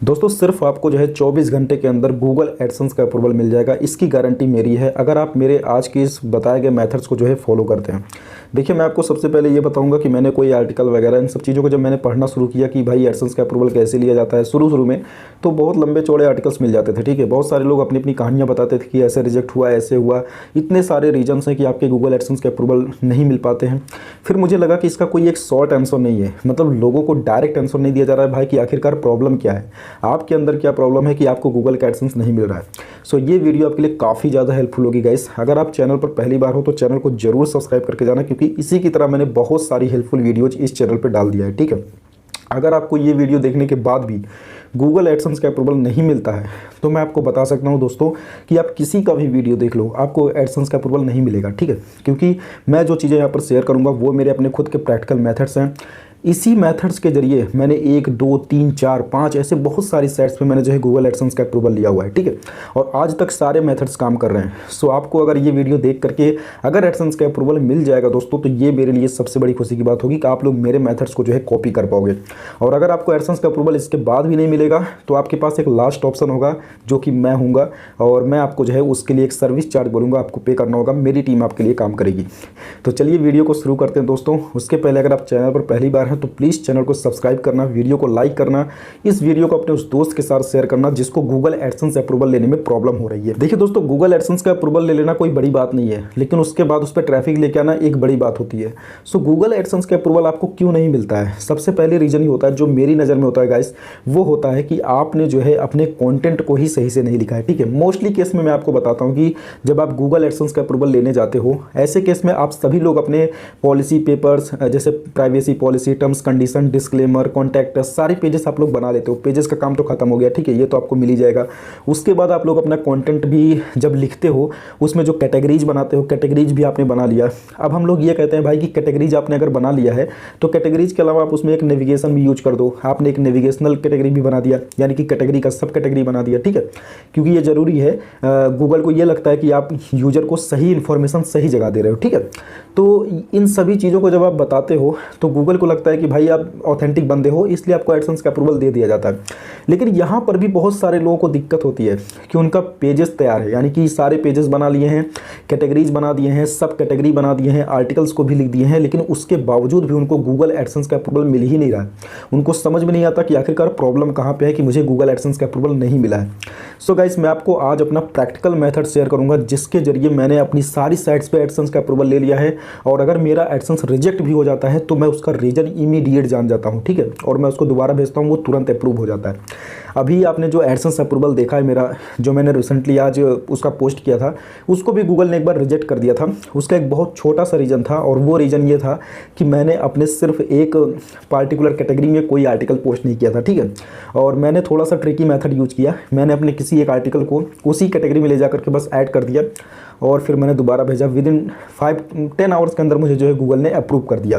दोस्तों सिर्फ आपको जो है 24 घंटे के अंदर गूगल एडसेंस का अप्रूवल मिल जाएगा। इसकी गारंटी मेरी है अगर आप मेरे आज के इस बताए गए मेथड्स को जो है फॉलो करते हैं। देखिए मैं आपको सबसे पहले ये बताऊंगा कि मैंने कोई आर्टिकल वगैरह इन सब चीज़ों को जब मैंने पढ़ना शुरू किया कि भाई एडसेंस का अप्रूवल कैसे लिया जाता है, शुरू में तो बहुत लंबे चौड़े आर्टिकल्स मिल जाते थे। ठीक है, बहुत सारे लोग अपनी अपनी कहानियाँ बताते थे कि ऐसे रिजेक्ट हुआ, ऐसे हुआ, इतने सारे रीजन्स हैं कि आपके गूगल एडसेंस के अप्रूवल नहीं मिल पाते हैं। फिर मुझे लगा कि इसका कोई एक शॉर्ट आंसर नहीं है, मतलब लोगों को डायरेक्ट आंसर नहीं दिया जा रहा है भाई कि आखिरकार प्रॉब्लम क्या है, आपके अंदर क्या प्रॉब्लम है कि आपको गूगल का एडसेंस नहीं मिल रहा है। सो ये वीडियो आपके लिए काफ़ी ज़्यादा हेल्पफुल होगी गाइस। अगर आप चैनल पर पहली बार हो तो चैनल को जरूर सब्सक्राइब करके जाना, क्योंकि इसी की तरह मैंने बहुत सारी हेल्पफुल वीडियोज इस चैनल पर डाल दिया है। ठीक है, अगर आपको ये वीडियो देखने के बाद भी गूगल एडसेंस का अप्रूवल नहीं मिलता है तो मैं आपको बता सकता हूं दोस्तों कि आप किसी का भी वीडियो देख लो, आपको एडसेंस का अप्रूवल नहीं मिलेगा। ठीक है, क्योंकि मैं जो चीज़ें यहाँ पर शेयर करूँगा वो मेरे अपने खुद के प्रैक्टिकल मेथड्स हैं। इसी मेथड्स के जरिए मैंने 1 2 3 4 5 ऐसे बहुत सारी साइट्स पे मैंने जो है गूगल एडसेंस का अप्रूवल लिया हुआ है। ठीक है, और आज तक सारे मेथड्स काम कर रहे हैं। सो आपको अगर ये वीडियो देख करके अगर एडसेंस का अप्रूवल मिल जाएगा दोस्तों, तो ये मेरे लिए सबसे बड़ी खुशी की बात होगी कि आप लोग मेरे मेथड्स को जो है कॉपी कर पाओगे। और अगर आपको एडसेंस का अप्रूवल इसके बाद भी नहीं मिलेगा तो आपके पास एक लास्ट ऑप्शन होगा जो कि मैं हूँगा, और मैं आपको जो है उसके लिए एक सर्विस चार्ज बोलूँगा, आपको पे करना होगा, मेरी टीम आपके लिए काम करेगी। तो चलिए वीडियो को शुरू करते हैं दोस्तों। उसके पहले अगर आप चैनल पर पहली बार हैं तो प्लीज़ चैनल को सब्सक्राइब करना, वीडियो को लाइक करना, इस वीडियो को अपने उस दोस्त के साथ शेयर करना जिसको गूगल एडसेंस अप्रूवल लेने में प्रॉब्लम हो रही है। देखिए दोस्तों, गूगल एडसेंस का अप्रूवल ले लेना कोई बड़ी बात नहीं है, लेकिन उसके बाद उस पर ट्रैफिक लेके आना एक बड़ी बात होती है। सो गूगल एडसेंस का अप्रूवल आपको क्यों नहीं मिलता है, सबसे पहले रीजन ही होता है, जो मेरी नज़र में होता है गाइस, वो होता है कि आपने जो है अपने कंटेंट को ही सही से नहीं लिखा है। ठीक है, मोस्टली केस में मैं आपको बताता हूँ कि जब आप गूगल एडसेंस का अप्रूवल लेने जाते हो, ऐसे केस में आप सभी लोग अपने पॉलिसी पेपर्स जैसे privacy policy, terms condition, disclaimer, contact, सारे पेजेस आप लोग बना लेते हो। पेजेस का काम तो खत्म हो गया, ठीक है, ये तो आपको मिल ही जाएगा। उसके बाद आप लोग अपना कंटेंट भी जब लिखते हो उसमें जो कैटेगरीज बनाते हो, कैटेगरीज भी आपने बना लिया। अब हम लोग ये कहते हैं भाई कि कैटेगरीज आपने अगर बना लिया है तो कैटेगरीज के अलावा आप उसमें एक नेविगेशन भी यूज कर दो। आपने एक नेविगेशनल कैटेगरी भी बना दिया, यानी कि कैटेगरी का सब कैटेगरी बना दिया। ठीक है, क्योंकि ये जरूरी है, गूगल को ये लगता है कि आप यूजर को सही इन्फॉर्मेशन सही जगह दे रहे हो। ठीक है, तो इन सभी चीज़ों को जब आप बताते हो तो गूगल को लगता है कि भाई आप ऑथेंटिक बंदे हो, इसलिए आपको एडसेंस का अप्रूवल दे दिया जाता है। लेकिन यहाँ पर भी बहुत सारे लोगों को दिक्कत होती है कि उनका पेजेस तैयार है, यानी कि सारे पेजेस बना लिए हैं, कैटेगरीज बना दिए हैं, सब कैटेगरी बना दिए हैं, आर्टिकल्स को भी लिख दिए हैं, लेकिन उसके बावजूद भी उनको गूगल एडसेंस का अप्रूवल मिल ही नहीं रहा है। उनको समझ में नहीं आता कि आखिरकार प्रॉब्लम कहाँ पे है कि मुझे गूगल एडसेंस का अप्रूवल नहीं मिला है। सो गाइस, मैं आपको आज अपना प्रैक्टिकल मेथड शेयर करूंगा जिसके जरिए मैंने अपनी सारी साइट्स पे एडसेंस का अप्रूवल ले लिया है, और अगर मेरा एडसेंस रिजेक्ट भी हो जाता है तो मैं उसका रीजन इमीडिएट जान जाता हूँ। ठीक है, और मैं उसको दोबारा भेजता हूँ, वो तुरंत अप्रूव हो जाता है। अभी आपने जो एडसेंस अप्रूवल देखा है मेरा, जो मैंने रिसेंटली आज उसका पोस्ट किया था, उसको भी गूगल ने एक बार रिजेक्ट कर दिया था। उसका एक बहुत छोटा सा रीज़न था, और वो रीज़न ये था कि मैंने अपने सिर्फ एक पार्टिकुलर कैटेगरी में कोई आर्टिकल पोस्ट नहीं किया था। ठीक है, और मैंने थोड़ा सा ट्रिकी मेथड यूज किया, मैंने अपने किसी एक आर्टिकल को उसी कैटेगरी में ले जा करके बस ऐड कर दिया, और फिर मैंने दोबारा भेजा। विद इन 5-10 आवर्स के अंदर मुझे जो है गूगल ने अप्रूव कर दिया।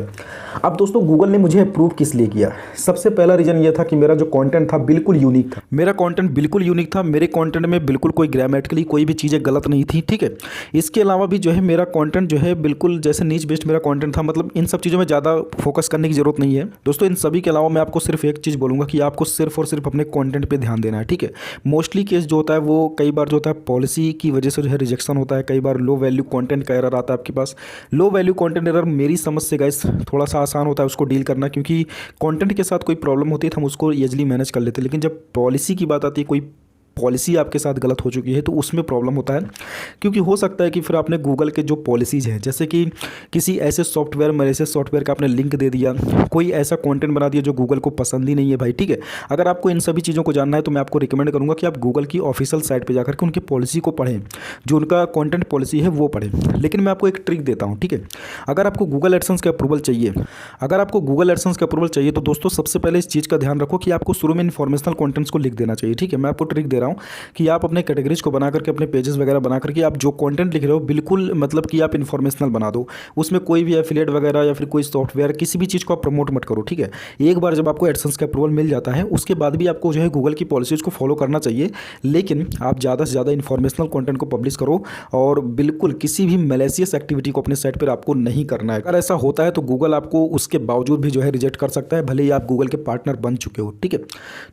अब दोस्तों, गूगल ने मुझे अप्रूव किस लिए किया? सबसे पहला रीज़न ये था कि मेरा जो कंटेंट था बिल्कुल यूनिक था। मेरा कंटेंट बिल्कुल यूनिक था, मेरे कंटेंट में बिल्कुल कोई ग्रामेटिकली कोई भी चीज़ें गलत नहीं थी। ठीक है, इसके अलावा भी जो है मेरा कंटेंट जो है बिल्कुल जैसे नीच बेस्ड मेरा कंटेंट था, मतलब इन सब चीज़ों में ज़्यादा फोकस करने की जरूरत नहीं है दोस्तों। इन सभी के अलावा मैं आपको सिर्फ एक चीज़ बोलूँगा कि आपको सिर्फ और सिर्फ अपने कंटेंट पे ध्यान देना है। ठीक है, मोस्टली केस जो होता है वो कई बार जो होता है पॉलिसी की वजह से जो है रिजेक्शन होता है, कई बार लो वैल्यू कंटेंट का एरर आता है आपके पास। लो वैल्यू कंटेंट एरर मेरी समझ से गाइस थोड़ा सा आसान होता है उसको डील करना, क्योंकि कंटेंट के साथ कोई प्रॉब्लम होती है तो हम उसको ईजिली मैनेज कर लेते हैं। लेकिन जब पॉलिसी की बात आती है, कोई पॉलिसी आपके साथ गलत हो चुकी है, तो उसमें प्रॉब्लम होता है। क्योंकि हो सकता है कि फिर आपने गूगल के जो पॉलिसीज़ हैं, जैसे कि किसी ऐसे सॉफ्टवेयर मैलिशियस सॉफ्टवेयर का आपने लिंक दे दिया, कोई ऐसा कंटेंट बना दिया जो गूगल को पसंद ही नहीं है भाई। ठीक है, अगर आपको इन सभी चीज़ों को जानना है तो मैं आपको रिकमेंड करूँगा कि आप गूगल की ऑफिशियल साइट पर जाकर के उनकी पॉलिसी को पढ़ें, जो उनका कंटेंट पॉलिसी है वो पढ़ें। लेकिन मैं आपको एक ट्रिक देता हूँ। ठीक है, अगर आपको गूगल एडसेंस का अप्रूवल चाहिए, तो दोस्तों सबसे पहले इस चीज़ का ध्यान रखो कि आपको शुरू में इन्फॉर्मेशनल कंटेंट्स को लिख देना चाहिए। ठीक है, मैं आपको ट्रिक दे रहा रहा हूँ कि आप अपने कैटेगरीज को बना करके, अपने पेजेस वगैरह बना करके आप जो कंटेंट लिख रहे हो बिल्कुल मतलब कि आप इन्फॉर्मेशनल बना दो। उसमें कोई भी एफिलिएट वगैरह या फिर कोई सॉफ्टवेयर किसी भी चीज़ को आप प्रमोट मत करो, ठीक है। एक बार जब आपको एडसेंस का अप्रूवल मिल जाता है उसके बाद भी आपको जो है गूगल की पॉलिसीज़ को फॉलो करना चाहिए, लेकिन आप ज़्यादा से ज़्यादा इन्फॉर्मेशनल कंटेंट को पब्लिश करो और बिल्कुल किसी भी मैलिशियस एक्टिविटी को अपने साइट पर आपको नहीं करना है। अगर ऐसा होता है तो गूगल आपको उसके बावजूद भी जो है रिजेक्ट कर सकता है, भले ही आप गूगल के पार्टनर बन चुके हो, ठीक है।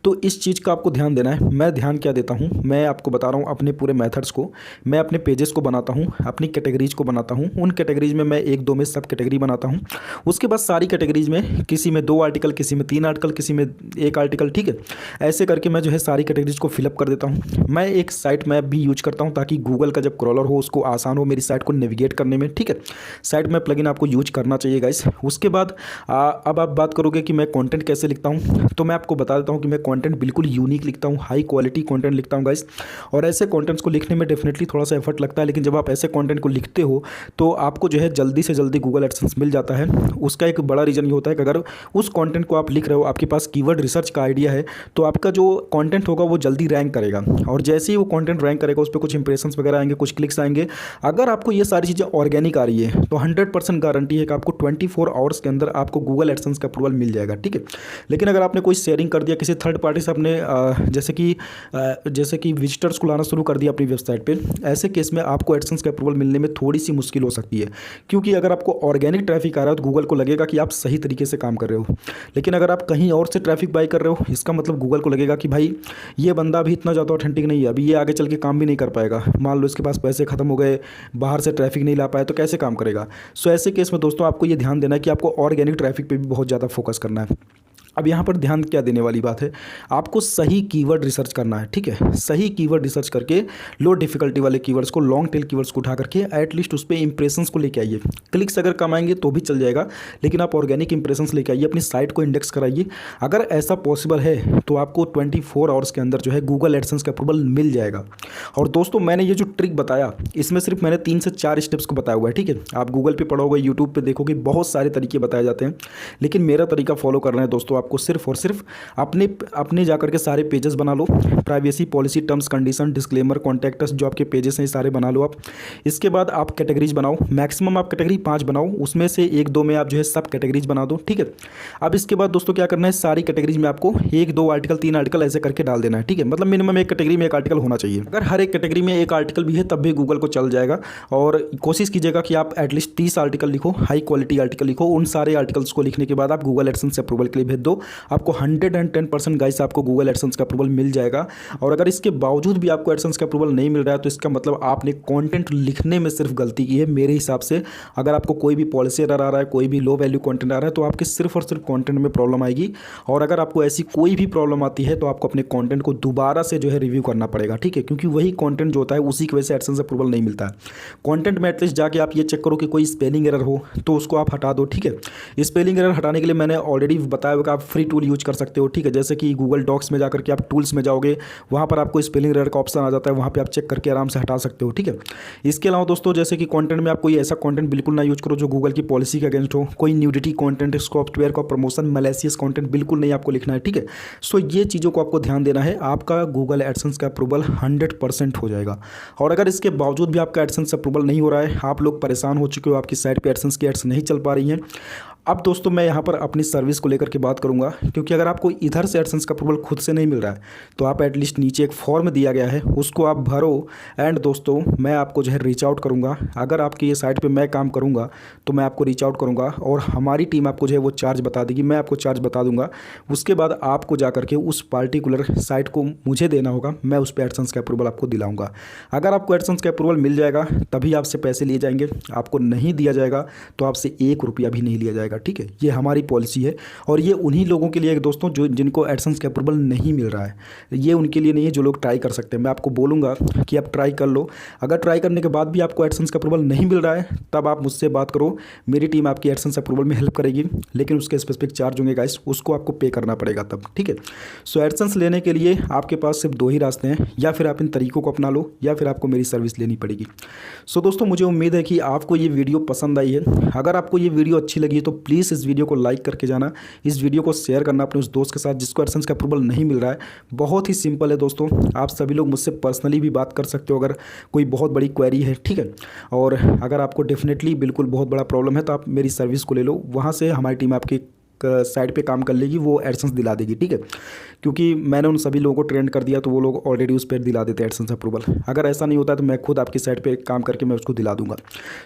तो इस चीज़ का आपको ध्यान देना है। मैं ध्यान क्या देता हूँ, मैं आपको बता रहा हूँ अपने पूरे मेथड्स को। मैं अपने पेजेस को बनाता हूँ, अपनी कैटेगरीज को बनाता हूँ, उन कैटेगरीज में मैं 1-2 में सब कैटेगरी बनाता हूँ। उसके बाद सारी कैटेगरीज में किसी में 2 आर्टिकल, किसी में 3 आर्टिकल, किसी में 1 आर्टिकल, ठीक है। ऐसे करके मैं जो है सारी कैटेगरीज को फिलअप कर देता हूँ। मैं एक साइट मैप भी यूज करता हूँ ताकि गूगल का जब क्रॉलर हो उसको आसान हो मेरी साइट को नेविगेट करने में, ठीक है। साइट मैप प्लगइन आपको यूज करना चाहिए गाइस। उसके बाद अब आप बात करोगे कि मैं कंटेंट कैसे लिखता हूँ, तो मैं आपको बता देता हूँ कि मैं कंटेंट बिल्कुल यूनिक लिखता हूँ, हाई क्वालिटी कंटेंट लिखता हूँ गाइस। और ऐसे कंटेंट्स को लिखने में डेफिनेटली थोड़ा सा एफर्ट लगता है, लेकिन जब आप ऐसे कंटेंट को लिखते हो तो आपको जो है जल्दी से जल्दी गूगल एडसेंस मिल जाता है। उसका एक बड़ा रीज़न ये होता है कि अगर उस कंटेंट को आप लिख रहे हो, आपके पास कीवर्ड रिसर्च का आइडिया है, तो आपका जो कंटेंट होगा वो जल्दी रैंक करेगा। और जैसे ही वो कंटेंट रैंक करेगा उस पर कुछ इंप्रेशंस वगैरह आएंगे, कुछ क्लिक्स आएंगे। अगर आपको ये सारी चीज़ें ऑर्गेनिक आ रही है तो 100% गारंटी है कि आपको 24 आवर्स के अंदर आपको गूगल एडसेंस का अप्रूवल मिल जाएगा, ठीक है। लेकिन अगर आपने कोई शेयरिंग कर दिया किसी थर्ड पार्टी से, आपने जैसे कि विजिटर्स को लाना शुरू कर दिया अपनी वेबसाइट पे, ऐसे केस में आपको एडसेंस का अप्रूवल मिलने में थोड़ी सी मुश्किल हो सकती है। क्योंकि अगर आपको ऑर्गेनिक ट्रैफिक आ रहा है तो गूगल को लगेगा कि आप सही तरीके से काम कर रहे हो। लेकिन अगर आप कहीं और से ट्रैफिक बाई कर रहे हो, इसका मतलब गूगल को लगेगा कि भाई ये बंदा अभी इतना ज़्यादा ऑथेंटिक नहीं है, अभी ये आगे चल के काम भी नहीं कर पाएगा। मान लो इसके पास पैसे खत्म हो गए, बाहर से ट्रैफिक नहीं ला पाए, तो कैसे काम करेगा। सो ऐसे केस में दोस्तों आपको ये ध्यान देना है कि आपको ऑर्गेनिक ट्रैफिक पे भी बहुत ज़्यादा फोकस करना है। अब यहाँ पर ध्यान क्या देने वाली बात है, आपको सही कीवर्ड रिसर्च करना है, ठीक है। सही कीवर्ड रिसर्च करके लो डिफिकल्टी वाले कीवर्ड्स को, लॉन्ग टेल कीवर्ड्स को उठा करके एटलीस्ट उस पर इंप्रेशंस को लेके आइए। क्लिक्स अगर कम आएंगे तो भी चल जाएगा, लेकिन आप ऑर्गेनिक इंप्रेशंस लेके आइए, अपनी साइट को इंडेक्स कराइए। अगर ऐसा पॉसिबल है तो आपको 24 आवर्स के अंदर जो है गूगल एडसेंस का अप्रूवल मिल जाएगा। और दोस्तों मैंने ये जो ट्रिक बताया इसमें सिर्फ मैंने 3 से 4 स्टेप्स को बताया हुआ है, ठीक है। आप गूगल पे पढ़ोगे, यूट्यूब पे देखोगे, बहुत सारे तरीके बताए जाते हैं, लेकिन मेरा तरीका फॉलो करना है दोस्तों। आपको सिर्फ और सिर्फ अपने जाकर के सारे पेजेस बना लो, privacy policy, terms condition, disclaimer, contact us, जो आपके पेजेस हैं सारे बना लो आप। इसके बाद आप कैटेगरीज बनाओ, मैक्सिमम आप कैटेगरी 5 बनाओ, उसमें से 1-2 में आप जो है सब कैटेगरीज बना दो, ठीक है। अब इसके बाद दोस्तों क्या करना है, सारी कैटेगरीज में आपको 1-2 आर्टिकल, 3 आर्टिकल ऐसे करके डाल देना है, ठीक है। मतलब मिनिमम एक कैटेगरी में 1 आर्टिकल होना चाहिए। अगर हर एक कैटेगरी में 1 आर्टिकल भी है तब भी गूगल को चल जाएगा। और कोशिश कीजिएगा कि आप एटलीस्ट 30 आर्टिकल लिखो, हाई क्वालिटी आर्टिकल लिखो। उन सारे आर्टिकल्स को लिखने के बाद आप गूगल एडसेंस से अप्रूवल के लिए भेज दो। आपको 110% गाइस आपको गूगल एडसेंस का अप्रूवल मिल जाएगा। और अगर इसके बावजूद भी आपको एडसेंस का अप्रूवल नहीं मिल रहा है तो इसका मतलब आपने कंटेंट लिखने में सिर्फ गलती की है मेरे हिसाब से। अगर आपको कोई भी पॉलिसी एरर आ रहा है, कोई भी लो वैल्यू कंटेंट आ रहा है, तो आपके सिर्फ और सिर्फ कंटेंट में प्रॉब्लम आएगी। और अगर आपको ऐसी कोई भी प्रॉब्लम आती है तो आपको अपने कंटेंट को दोबारा से जो है रिव्यू करना पड़ेगा, ठीक है। क्योंकि वही कंटेंट जो होता है उसी की वजह से एडसेंस अप्रूवल नहीं मिलता है। कंटेंट में एटलीस्ट जाके आप ये चेक करो कि कोई स्पेलिंग एरर हो तो उसको आप हटा दो, ठीक है। स्पेलिंग एरर हटाने के लिए मैंने ऑलरेडी बताया हुआ कि आप फ्री टूल यूज कर सकते हो, ठीक है। जैसे कि गूगल डॉक्स में जाकर के आप टूल्स में जाओगे, वहाँ पर आपको स्पेलिंग एरर का ऑप्शन आ जाता है, वहाँ पे आप चेक करके आराम से हटा सकते हो, ठीक है। इसके अलावा दोस्तों जैसे कि कंटेंट में आप कोई ऐसा कंटेंट बिल्कुल ना यूज करो जो गूगल की पॉलिसी के अगेंस्ट हो। कोई न्यूडिटी कंटेंट, सॉफ्टवेयर का प्रमोशन, मैलिशियस कंटेंट बिल्कुल नहीं आपको लिखना है, ठीक है। सो ये चीज़ों को आपको ध्यान देना है। आपका गूगल एडसेंस का अप्रूवल 100% हो जाएगा। और अगर इसके बावजूद भी आपका एडसेंस अप्रूवल नहीं हो रहा है, आप लोग परेशान हो चुके हो, आपकी साइट पर एडसेंस की एड्स नहीं चल पा रही हैं, अब दोस्तों मैं यहाँ पर अपनी सर्विस को लेकर के बात करूँगा। क्योंकि अगर आपको इधर से एडसेंस का अप्रूवल खुद से नहीं मिल रहा है तो आप एटलीस्ट नीचे एक फॉर्म दिया गया है उसको आप भरो। एंड दोस्तों मैं आपको जो है रीच आउट करूँगा। अगर आपकी ये साइट पे मैं काम करूँगा तो मैं आपको रीच आउट करूँगा और हमारी टीम आपको जो है वो चार्ज बता देगी, मैं आपको चार्ज बता दूँगा। उसके बाद आपको जा करके उस पार्टिकुलर साइट को मुझे देना होगा, मैं उस पर एडसेंस का अप्रूवल आपको दिलाऊँगा। अगर आपको एडसेंस का अप्रूवल मिल जाएगा तभी आपसे पैसे लिए जाएंगे, आपको नहीं दिया जाएगा तो आपसे 1 रुपया भी नहीं लिया जाएगा, ठीक है। ये हमारी पॉलिसी है और ये उन्हीं लोगों के लिए दोस्तों जो जिनको एडसेंस का अप्रूवल नहीं मिल रहा है। ये उनके लिए नहीं है जो लोग ट्राई कर सकते हैं। मैं आपको बोलूँगा कि आप ट्राई कर लो। अगर ट्राई करने के बाद भी आपको एडसेंस का अप्रूवल नहीं मिल रहा है तब आप मुझसे बात करो, मेरी टीम आपकी एडसेंस अप्रूवल में हेल्प करेगी। लेकिन उसके स्पेसिफिक चार्ज होंगे गाइस, उसको आपको पे करना पड़ेगा तब, ठीक है। सो एडसेंस लेने के लिए आपके पास सिर्फ 2 ही रास्ते हैं, या फिर आप इन तरीकों को अपना लो या फिर आपको मेरी सर्विस लेनी पड़ेगी। सो दोस्तों मुझे उम्मीद है कि आपको ये वीडियो पसंद आई है। अगर आपको ये वीडियो अच्छी लगी है तो प्लीज़ इस वीडियो को लाइक करके जाना, इस वीडियो को शेयर करना अपने उस दोस्त के साथ जिसको एडसेंस का अप्रूवल नहीं मिल रहा है। बहुत ही सिंपल है दोस्तों, आप सभी लोग मुझसे पर्सनली भी बात कर सकते हो अगर कोई बहुत बड़ी क्वेरी है, ठीक है। और अगर आपको डेफिनेटली बिल्कुल बहुत बड़ा प्रॉब्लम है तो आप मेरी सर्विस को ले लो, वहाँ से हमारी टीम आपकी साइड पे काम कर लेगी, वो एडसेंस दिला देगी, ठीक है। क्योंकि मैंने उन सभी लोगों को ट्रेंड कर दिया तो वो लोग ऑलरेडी उस पर दिला देते हैं एडसेंस अप्रूवल। अगर ऐसा नहीं होता तो मैं खुद आपकी साइड पे काम करके मैं उसको दिला दूंगा।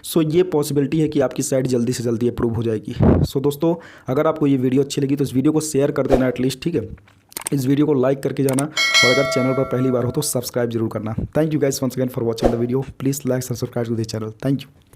सो ये पॉसिबिलिटी है कि आपकी साइट जल्दी से जल्दी अप्रूव हो जाएगी। सो दोस्तों, अगर आपको ये वीडियो अच्छी लगी तो इस वीडियो को शेयर कर देना एटलीस्ट, ठीक है। इस वीडियो को लाइक करके जाना और अगर चैनल पर पहली बार हो तो सब्सक्राइब जरूर करना। Thank you guys once again for watching the video. Please like and subscribe to this channel. Thank you.